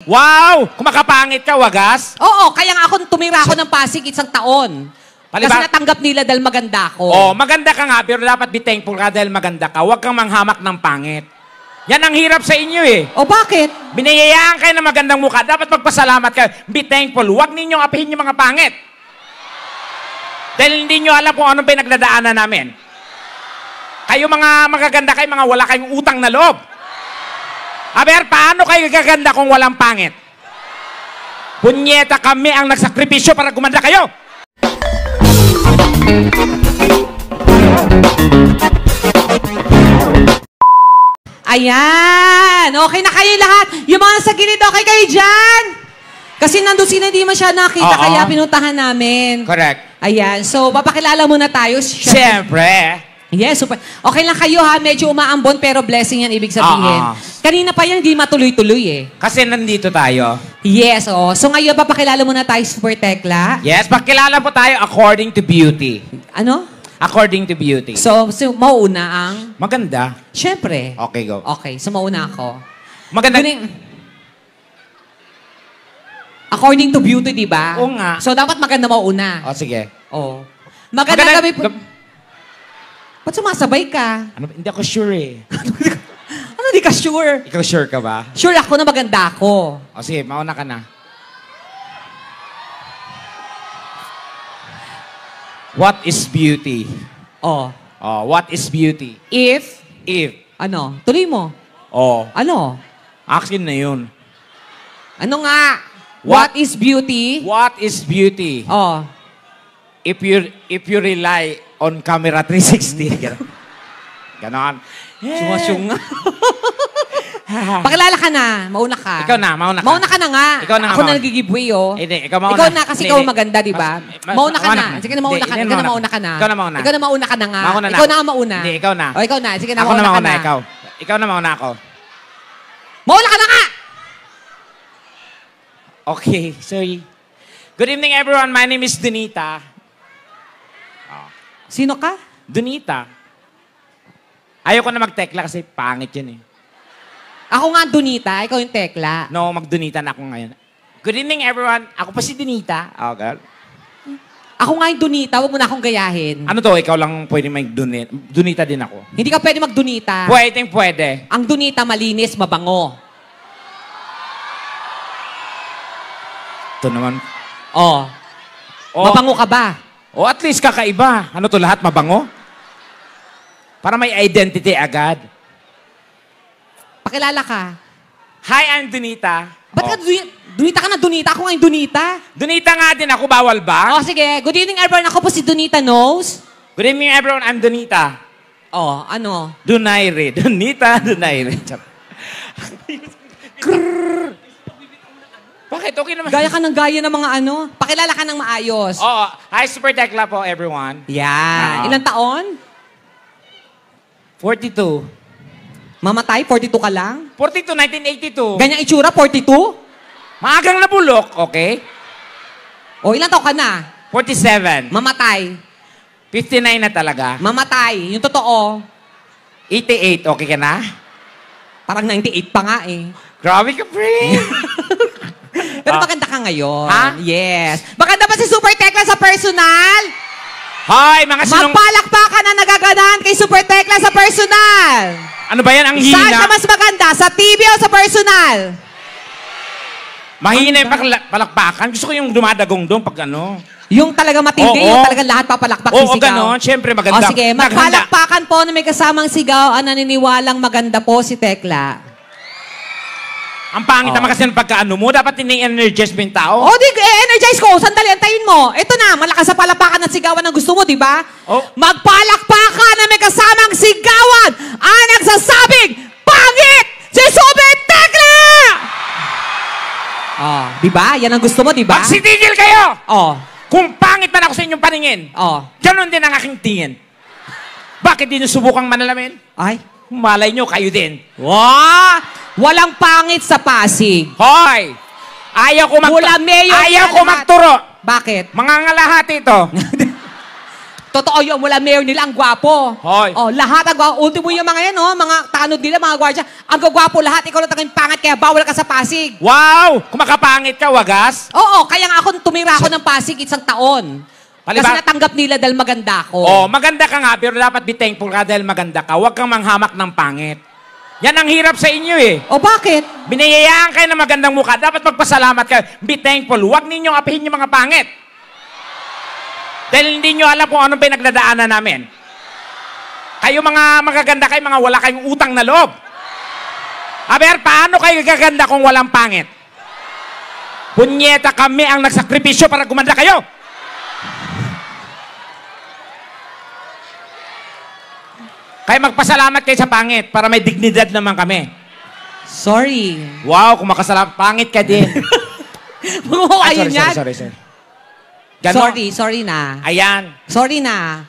Wow! Kung makapangit ka, wagas? Oo, kaya nga ako tumira ako ng Pasig isang taon. Kasi natanggap nila dahil maganda ako. Oh, maganda ka nga, pero dapat be thankful ka dahil maganda ka. Huwag kang manghamak ng pangit. Yan ang hirap sa inyo eh. O bakit? Biniyayaan kayo ng magandang mukha. Dapat magpasalamat kayo. Be thankful. Huwag ninyong apihin yung mga pangit. Dahil hindi nyo alam kung anong pinagdadaanan namin. Kayo mga magaganda kayo, mga wala kayong utang na loob. Aber, paano kayo gaganda kung walang pangit? Punyeta, kami ang nagsakripisyo para gumanda kayo. Ayan! Okay na kayo lahat. Yung mga sa gilid, okay kayo dyan? Kasi nandun sila, hindi masyado nakita, kaya pinuntahan namin. Correct. Ayan. So, papakilala muna tayo. Siyempre. Yes, super. Okay lang kayo ha, medyo umaambon pero blessing yan ibig sabihin. Kanina pa yan, di matuloy-tuloy eh. Kasi nandito tayo. Yes, oh. So ngayon, papakilala muna tayo, Super Tekla. Yes, pakilala po tayo according to beauty. Ano? According to beauty. So mauuna ang... Maganda. Siyempre. Okay, go. Okay, so mauna ako. Maganda. According to beauty, di ba? Oo nga. So dapat maganda mauna. O, sige. Oh. Maganda gabi po. Ba't sumasabay ka? Ano, hindi ako sure eh. Ano, di ka sure? Ikaw sure ka ba? Sure ako na maganda ako. O sige, mauna ka na. What is beauty? Oh. Oh, what is beauty? If? Ano? Tuloy mo. Oh. Ano? Action na yun. Ano nga? What is beauty? What is beauty? Oh. If you rely on camera 360. Ganon. Sumasyong nga. Pakilala ka na. Mauna ka. Ikaw na, mauna ka. Mauna ka na nga. Ikaw na nga. Ako na nag-giveaway, oh. Hindi, ikaw mauna. Ikaw na kasi ikaw maganda, di ba? Mauna ka na. Sige na, mauna ka na. Ikaw na mauna ka na. Ikaw na mauna. Ikaw na mauna ka na nga. Mauna na. Ikaw na ang mauna. Hindi, ikaw na. O, ikaw na. Sige na, ako mauna ka na. Ikaw. Ikaw na mauna ako. Mauna ka na nga! Okay, sorry. Good evening, everyone. My name is Donita. Sino ka? Donita. Ayoko na mag-tekla kasi pangit yun eh. Ako nga Donita, ikaw yung Tekla. No, mag-Donita na ako ngayon. Good evening, everyone. Ako pa si Donita. Oh, girl. Ako nga yung Donita, huwag mo na akong gayahin. Ano to? Ikaw lang pwede mag-Donita. Donita din ako. Hindi ka pwede mag-Donita. Pwede. Ang Donita, malinis, mabango. Ito naman. Oh. Mabango ka ba? O at least kakaiba. Ano to lahat? Mabango? Para may identity agad. Pakilala ka. Hi, I'm Donita. Ba't ka Donita ka na Donita? Ako nga yung Donita. Donita nga din ako. Bawal ba? Oh, sige. Good evening, everyone. Ako po si Donita Knows. Good evening, everyone. I'm Donita. Oh, ano? Donaire. Donita, Donaire. Bakit? Okay naman. Gaya ka ng gaya ng mga ano. Pakilala ka ng maayos. Oh, hi, Super Tekla po, everyone. Yan. Ilang taon? 42. Mamatay? 42 ka lang? 42, 1982. Ganyang itsura? 42? Maagang nabulok, okay? O, ilang taon ka na? 47. Mamatay. 59 na talaga. Mamatay. Yung totoo. 88, okay ka na? Parang 98 pa nga eh. Grabe ka, friend. Pero maganda ka ngayon. Ha? Yes. Maganda ba si Super Tekla sa personal? Hi, mga sinong... Magpalakpakan na nagaganahan kay Super Tekla sa personal. Ano ba yan? Ang Saan hina. ka mas maganda? Sa TV o sa personal? Mahina yung palakpakan. Gusto ko yung dumadagong doon pag ano. Yung talaga matindi, yung talaga lahat papalakpak Oo, sisigaw. ganon. Siyempre, maganda. O sige, magpalakpakan po na may kasamang sigaw ang naniniwalang maganda po si Tekla. Ang pangit naman kasi ng pagkaano mo. Dapat ini-energize mo yung tao. O, di, energize ko. Sandali, antayin mo. Ito na, malakas sa palakpakan at sigawan ang gusto mo, di ba? Oh. Magpalakpakan na may kasamang sigawan ang nagsasabing, pangit! Si Super Tekla! Oh, di ba? Yan ang gusto mo, di ba? Magsitigil kayo! Oh. Kung pangit man ako sa inyong paningin, ganon din ang aking tingin. Bakit di nyo subukang manalamin? Ay. Malay nyo, kayo din. Wow! Walang pangit sa Pasig. Hoy! Ayaw ko Mayor ayaw ko magturo. Bakit? Mga ngalahati ito. Totoo yun, mula mayor nila, ang gwapo. Hoy. Oh, lahat ang gwapo. Ultimo yung mga yan, oh, mga tanod nila, mga gwardya. Ang gwapo lahat, ikaw lang tanging pangat, kaya bawal ka sa Pasig. Wow! Kung makapangit ka, wagas. Oo, kaya nga ako tumira ako ng Pasig isang taon. Kasi natanggap nila dahil maganda ako. Oh, maganda ka nga, pero dapat be thankful ka dahil maganda ka. Huwag kang manghamak ng pangit. Yan ang hirap sa inyo eh. O bakit? Biniyayaan kayo ng magandang mukha. Dapat magpasalamat kayo. Be thankful. Huwag ninyong apihin yung mga pangit. Dahil hindi nyo alam kung anong pinagdadaanan namin. Kayo mga magaganda kayo, mga wala kayong utang na loob. Aber, paano kayo gaganda kung walang pangit? Punyeta, kami ang nagsakripisyo para gumanda kayo. Kaya magpasalamat kayo sa pangit para may dignidad naman kami. Sorry. Wow, kung makasalamat, pangit ka din. Ayun yan. Sorry. Ganon. Sorry na. Ayan. Sorry na.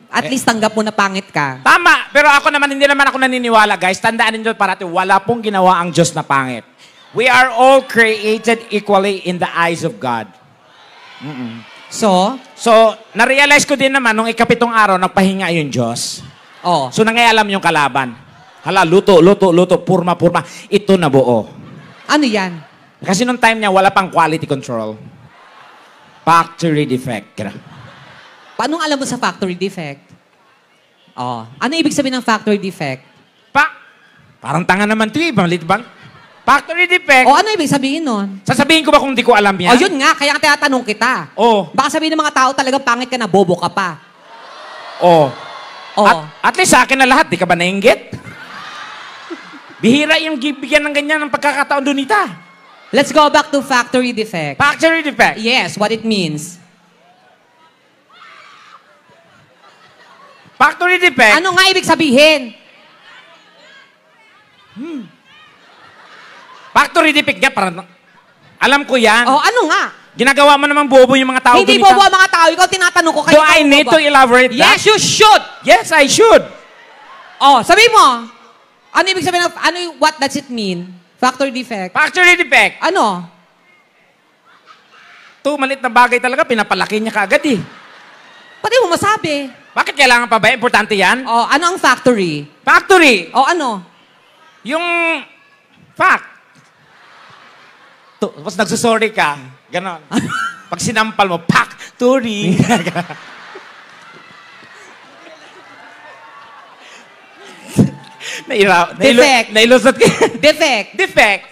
At least tanggap mo na pangit ka. Tama, pero ako naman, hindi naman ako naniniwala, guys. Tandaan ninyo parati, wala pong ginawa ang Diyos na pangit. We are all created equally in the eyes of God. So, na-realize ko din naman, nung ikapitong araw, nagpahinga yung Diyos. oh. So, nangayalam yung kalaban. Hala, luto, purma. Ito na buo. Ano yan? Kasi nung time niya, wala pang quality control. Factory defect. Paano alam mo sa factory defect? Oh. Ano ibig sabihin ng factory defect? Parang tanga naman ito eh. Malit bang? Factory defect. O ano ibig sabihin nun? Sasabihin ko ba kung di ko alam yan? O yun nga, kaya tinatanong kita. Oh. Baka sabihin ng mga tao talagang pangit ka na, bobo ka pa. Oh. Oh. At least sa akin na lahat, di ka ba nainggit? Bihira yung bigyan ng ganyan ng pagkakataon, Donita. Let's go back to factory defect. Factory defect. Yes, what it means. Factory defect. Ano nga ibig sabihin? Factory defect nga, parang, alam ko yan. O ano nga? Ginagawa mo namang bobo yung mga tao, Hindi Donita. bobo ang mga tao. Ikaw tinatanong ko. Do I need to elaborate that? Yes, you should. Yes, I should. Oh, sabi mo. Ano ibig sabihin ng, what does it mean? Factory defect. Factory defect. Ano? Ito, malit na bagay talaga, pinapalaki niya kaagad eh. Pati mo masabi. Bakit kailangan pa ba? Importante yan? Oh, ano ang factory? Factory. Oh, ano? Yung fact. Tapos nagsusorry ka. Ganon. Pag sinampal mo, factory. Defect. Nailusot ka. Defect. Defect.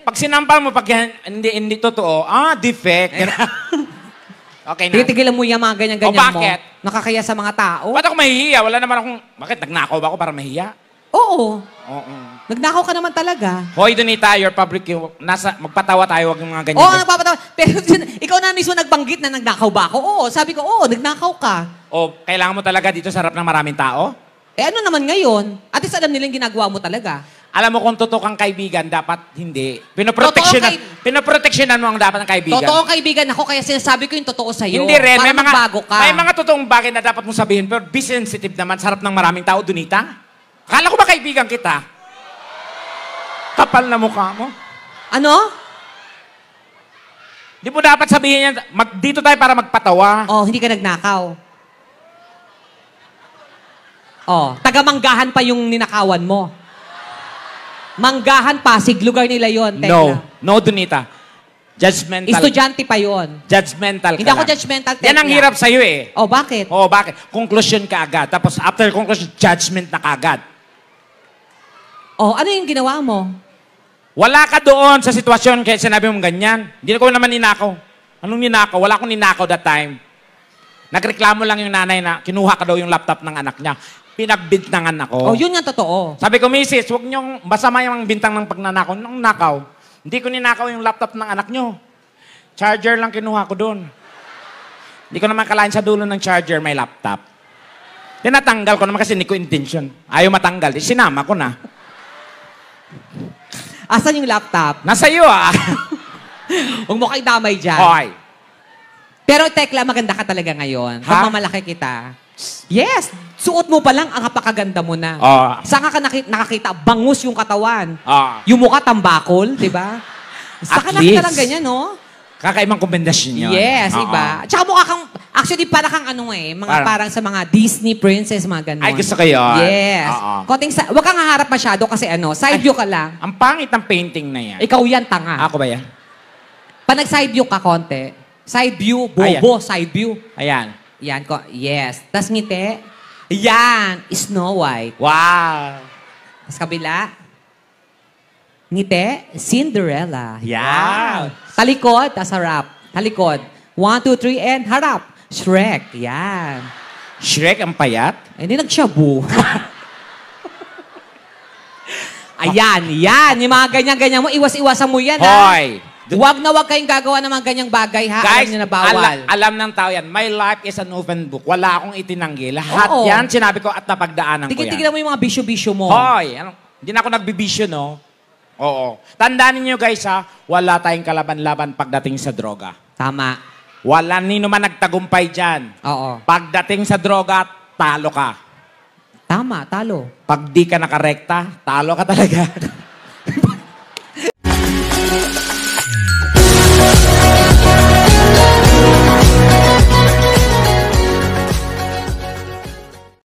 Pag sinampal mo, pag hindi totoo, defect. Okay na. Titigilan mo yung mga ganyan-ganyan O, bakit? mo. Nakakaya sa mga tao. Ba't ako mahihiya? Wala naman akong... Bakit? Nagnakaw ba ako para mahiya? Oo. Oo. Nagnakaw ka naman talaga. Hoy, Donita, your public... magpatawa tayo, wag yung mga ganyan. Oo, nagpapatawa. Pero ikaw na mismo nagbanggit na nagnakaw ba ako? Oo, sabi ko, oo, nagnakaw ka. O, kailangan mo talaga dito sa harap ng maraming tao? Eh ano naman ngayon? At least alam nilang ginagawa mo talaga. Alam mo kung totoo kang kaibigan, dapat hindi. Pinoproteksyonan mo ang dapat ng kaibigan. Totoong kaibigan ako, kaya sinasabi ko yung totoo sa'yo. Hindi rin. Para magbago ka. May mga totoong bagay na dapat mong sabihin, pero be sensitive naman sa harap ng maraming tao, Donita. Akala ko ba kaibigan kita? Kapal na mukha mo. Ano? Di mo dapat sabihin yan, dito tayo para magpatawa. Oh, hindi ka nagnakaw. Oh, taga-Manggahan pa yung ninakawan mo. Manggahan, Pasig, lugar nila yon. No, Donita. Judgmental. Estudyante pa yon. Judgmental ka Hindi ako lang. judgmental, Yan ang Tekla. hirap sa'yo eh. Oh, bakit? Oh, bakit? Conclusion ka agad. Tapos after conclusion, judgment na kagad. Oh, ano yung ginawa mo? Wala ka doon sa sitwasyon kaya sinabi mo ganyan. Hindi ko naman ninakaw. Anong ninakaw? Wala akong ninakaw that time. Nagreklamo lang yung nanay na kinuha ka daw yung laptop ng anak niya. Pinagbintangan ako. Oh, yun nga totoo. Sabi ko, Mrs., huwag niyong masama yung bintang ng pagnanakaw. Nung nakaw, hindi ko ninakaw yung laptop ng anak niyo. Charger lang kinuha ko doon. Hindi ko naman kalain sa dulo ng charger, may laptop. Tinatanggal ko naman kasi hindi ko intention. Ayaw matanggal. Di sinama ko na. Asan yung laptop? Nasa iyo ah. Huwag mo kayo damay dyan. Hoy. Pero Tekla, maganda ka talaga ngayon. Ha? Pagmamalaki kita. Yes! Suot mo pa lang, ang kapakaganda mo na. Oh. Saan ka nakakita? Bangus yung katawan. Oh. Yung mukha tambakol, di ba? Saan ka At nakita least. lang ganyan, no? Kakaibang kombinasyon yun. Yes, Oo. iba. Tsaka mukha kang Actually, para kang ano mga Parang- parang sa mga Disney princess, mga ganun. Ay, gusto ko yun. Yes. Oo. Wag kang haharap masyado kasi side view ka lang. Ang pangit ng painting na yan. Ikaw yan, tanga. Ako ba yan? Pag nag-side view ka konti, side view, side view. Ayan. Yan ko. Yes. Tas ngiti. Yan. Snow White. Wow. Tas kabila. Ngiti. Cinderella. Yan. Talikod. Tas harap. Talikod. 1, 2, 3, and harap. Shrek. Yan. Shrek ang payat? Hindi nag-shabu. Ayan, yan. Yung mga ganyan-ganyan mo, iwas-iwasan mo yan, ha? Hoy! Huwag na huwag kayong gagawa ng mga ganyang bagay, ha? Guys, Alam nyo na bawal. alam ng tao yan. My life is an open book. Wala akong itinanggi. Lahat Oo. yan, sinabi ko at napagdaanan ko yan. Tigil-tigilan mo yung mga bisyo-bisyo mo. Hoy! Hindi na ako nagbibisyo, no? Oo. Tandaan niyo guys, ha? Wala tayong kalaban-laban pagdating sa droga. Tama. Wala nino man nagtagumpay dyan. Oo. Pagdating sa droga, talo ka. Tama, talo. Pag di ka nakarekta, talo ka talaga.